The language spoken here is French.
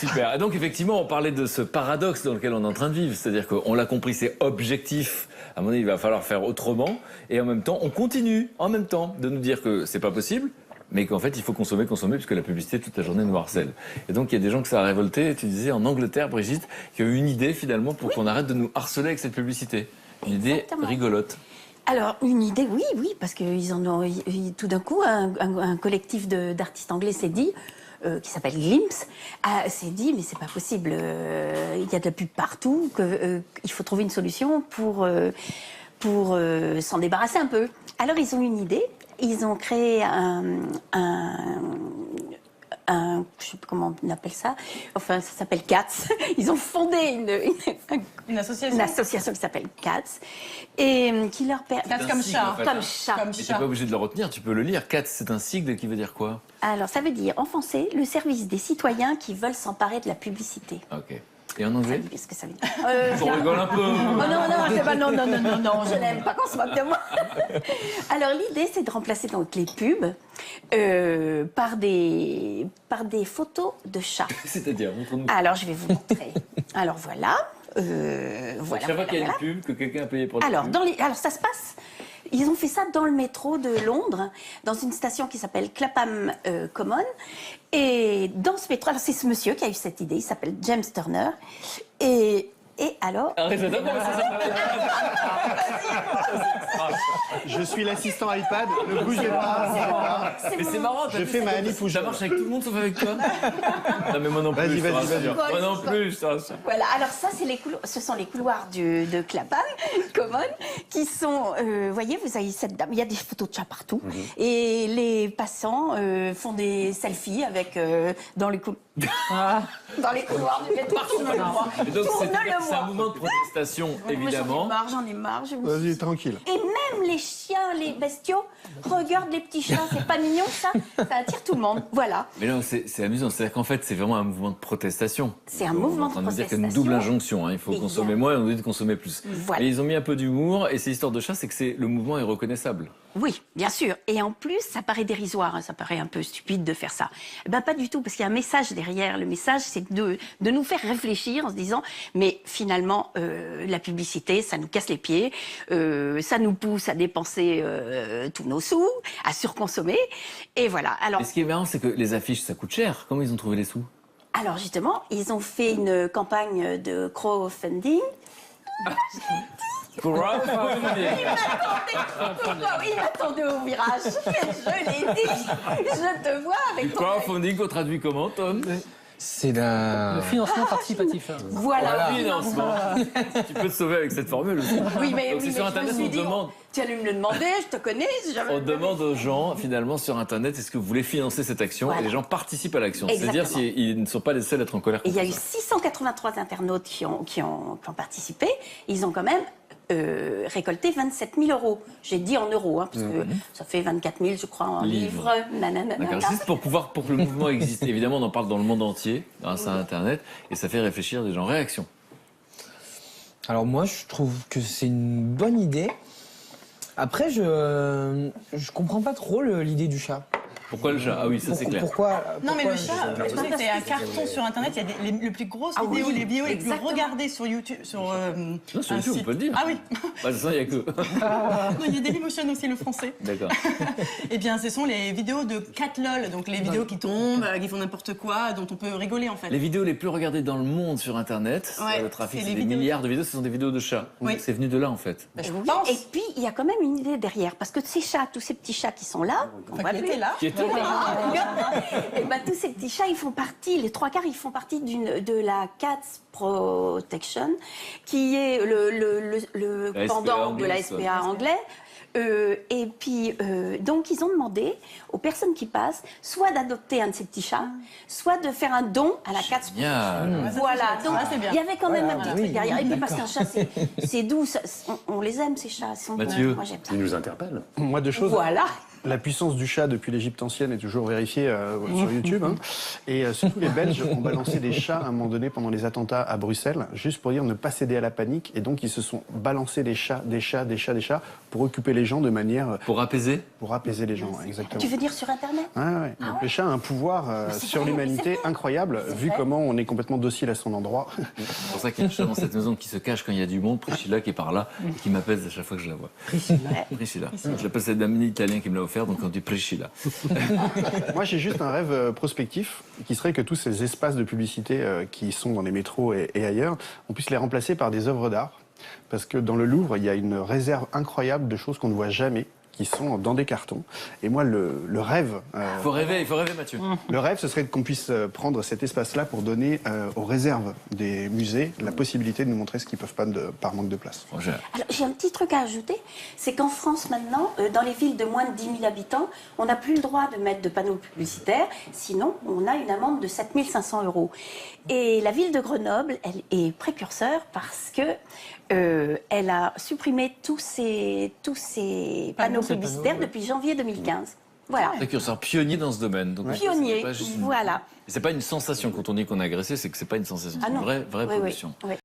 Super. Et donc, effectivement, on parlait de ce paradoxe dans lequel on est en train de vivre. C'est-à-dire qu'on l'a compris, c'est objectif. À un moment donné, il va falloir faire autrement. Et en même temps, on continue, en même temps, de nous dire que c'est pas possible, mais qu'en fait, il faut consommer, puisque la publicité, toute la journée, nous harcèle. Et donc, il y a des gens que ça a révolté. Et tu disais, en Angleterre, Brigitte, qu'il y a eu une idée, finalement, pour qu'on arrête de nous harceler avec cette publicité. Une idée rigolote. Alors, une idée, oui, parce que tout d'un coup, un collectif d'artistes anglais s'est dit, qui s'appelle Glimpse, s'est dit, mais c'est pas possible, il y a de la pub partout, il faut trouver une solution pour s'en débarrasser un peu. Alors, ils ont une idée, ils ont créé je sais pas comment on appelle ça, enfin ça s'appelle CATS. Ils ont fondé une association qui s'appelle CATS et qui leur permet... CATS comme chat. Comme chat. Mais t'es pas obligé de le retenir, tu peux le lire. CATS, c'est un sigle qui veut dire quoi? Alors ça veut dire, en français, le service des citoyens qui veulent s'emparer de la publicité. Ok. Et en anglais? Qu'est-ce que ça veut dire? On rigole un peu. Oh non, je n'aime pas qu'on se moque de moi. Alors l'idée, c'est de remplacer donc les pubs par des photos de chats. C'est-à-dire, montre-nous. Alors je vais vous montrer. Alors voilà. Chaque fois qu'il y a une pub, que quelqu'un a payé pour la Alors, pub. alors ça se passe. Ils ont fait ça dans le métro de Londres, dans une station qui s'appelle Clapham Common. Et dans ce métro, alors c'est ce monsieur qui a eu cette idée, il s'appelle James Turner. Et alors... J'adore comment ça s'appelle. Je suis l'assistant iPad, ne bougez pas. Mais c'est marrant, Je fais ma Annie Fougeot. ça marche avec tout le monde sauf avec toi. Non mais moi non plus. Vas-y. Moi non plus, ça. Voilà, alors ça, ce sont les couloirs de Clapham Common qui sont, voyez, vous avez cette dame, il y a des photos de chats partout, et les passants font des selfies avec dans les couloirs du métro. Et donc c'est un mouvement de protestation, évidemment. J'en ai marre. Vas-y, tranquille. Et même les chiens, les bestiaux, regardent les petits chats, c'est pas mignon ça attire tout le monde, voilà. Mais non, c'est amusant, c'est-à-dire qu'en fait c'est vraiment un mouvement de protestation. C'est un mouvement de On nous dire qu'il y a une protestation. double injonction, hein. Il faut consommer moins et on nous dit de consommer plus. Voilà. Et ils ont mis un peu d'humour, et ces histoires de chats, c'est que le mouvement est reconnaissable. Oui, bien sûr. Et en plus, ça paraît dérisoire, hein, ça paraît un peu stupide de faire ça. Eh ben, pas du tout, parce qu'il y a un message derrière. Le message, c'est de nous faire réfléchir en se disant, mais finalement, la publicité, ça nous casse les pieds, ça nous pousse à dépenser tous nos sous, à surconsommer. Et voilà. Alors, Et ce qui est marrant, c'est que les affiches, ça coûte cher. Comment ils ont trouvé les sous? alors justement, ils ont fait une campagne de crowdfunding. Il m'attendait au virage. Je l'ai dit. Je te vois avec ton... Crowdfunding, on traduit comment, Tom? C'est le financement participatif. Voilà. Financement. Tu peux te sauver avec cette formule aussi. Oui, mais, Donc c'est sur Internet, on demande. Tu allais me le demander, je te connais. On demande aux gens, finalement, sur Internet, est-ce que vous voulez financer cette action? Voilà. Et les gens participent à l'action. Exactement. C'est-à-dire s'ils ne sont pas les seuls à être en colère. Et il y a eu contre ça. 683 internautes qui ont participé. Ils ont quand même récolté 27 000 €. J'ai dit en euros, hein, parce que ça fait 24 000, je crois, en livres. D'accord. Juste pour que le mouvement existe. Évidemment, on en parle dans le monde entier, grâce à Internet, et ça fait réfléchir des gens. Réaction. Alors moi, je trouve que c'est une bonne idée. Après, je comprends pas trop l'idée du chat. Pourquoi le chat? Ah oui, ça c'est clair. Pourquoi Non, mais le pourquoi- chat, tu sais, c'est un carton sur Internet. Il y a les plus grosses vidéos, oui, les vidéos les plus exactement. regardées sur YouTube. Sur, Non, sur un YouTube, on site. peut le dire. Ah oui. Bah, de toute façon, il n'y a que. Non, il y a Dailymotion aussi, le français. D'accord. Eh bien, ce sont les vidéos de CatLol, donc les vidéos qui tombent, qui font n'importe quoi, dont on peut rigoler en fait. Les vidéos les plus regardées dans le monde sur Internet, Ouais, le trafic, c'est c'est les des vidéos. milliards de vidéos, ce sont des vidéos de chats. Oui. C'est venu de là, en fait. Bah, je Oui, pense. et puis, il y a quand même une idée derrière. Parce que ces chats, tous ces petits chats qui sont là, qu'on Enfin, voit qui plus, était là. Qui était et ben, tous ces petits chats, ils font partie, les 3/4, ils font partie de la Cats Protection, qui est le La SPA pendant de la anglaise, SPA anglais. Et puis, donc, ils ont demandé aux personnes qui passent soit d'adopter un de ces petits chats, soit de faire un don à la Cats Génial. Protection. Voilà, donc Ça, c'est bien. il y avait quand même un petit oui, truc derrière. Et puis parce d'accord. qu'un chat, c'est doux, on les aime ces chats. Ils sont Mathieu. moi j'aime ça. Il nous interpelle. Moi, deux choses. Voilà. La puissance du chat depuis l'Égypte ancienne est toujours vérifiée sur YouTube. Hein. Et surtout, les Belges ont balancé des chats à un moment donné pendant les attentats à Bruxelles, juste pour dire ne pas céder à la panique. Et donc, ils se sont balancés des chats pour occuper les gens de manière... Pour apaiser? Pour apaiser les gens, exactement. Tu veux dire sur Internet? Ouais. Donc, le chat a un pouvoir sur vrai, l'humanité incroyable, vu vrai. comment on est complètement docile à son endroit. C'est pour ça qu'il y a un chat dans cette maison qui se cache quand il y a du monde, Priscilla qui est par là, et qui m'appelle à chaque fois que je la vois. Priscilla. Je l'appelle, c'est d'un italien qui me l'a offert, donc on dit Priscilla. Moi, j'ai juste un rêve prospectif, qui serait que tous ces espaces de publicité qui sont dans les métros et ailleurs, on puisse les remplacer par des œuvres d'art. Parce que dans le Louvre, il y a une réserve incroyable de choses qu'on ne voit jamais, qui sont dans des cartons. Et moi, le rêve... Il faut rêver, Mathieu. Le rêve, ce serait qu'on puisse prendre cet espace-là pour donner aux réserves des musées la possibilité de nous montrer ce qu'ils ne peuvent pas par manque de place. Roger. Alors, j'ai un petit truc à ajouter, c'est qu'en France maintenant, dans les villes de moins de 10 000 habitants, on n'a plus le droit de mettre de panneaux publicitaires, sinon on a une amende de 7 500 €. Et la ville de Grenoble, elle est précurseur parce que elle a supprimé tous ces panneaux publicitaires depuis janvier 2015. Voilà. Précurseur, pionnier dans ce domaine. Donc, Pionnier, c'est pas juste voilà. C'est pas une sensation quand on dit qu'on est agressé, c'est que c'est pas une sensation, Ah c'est une non. vraie Oui, pollution. oui.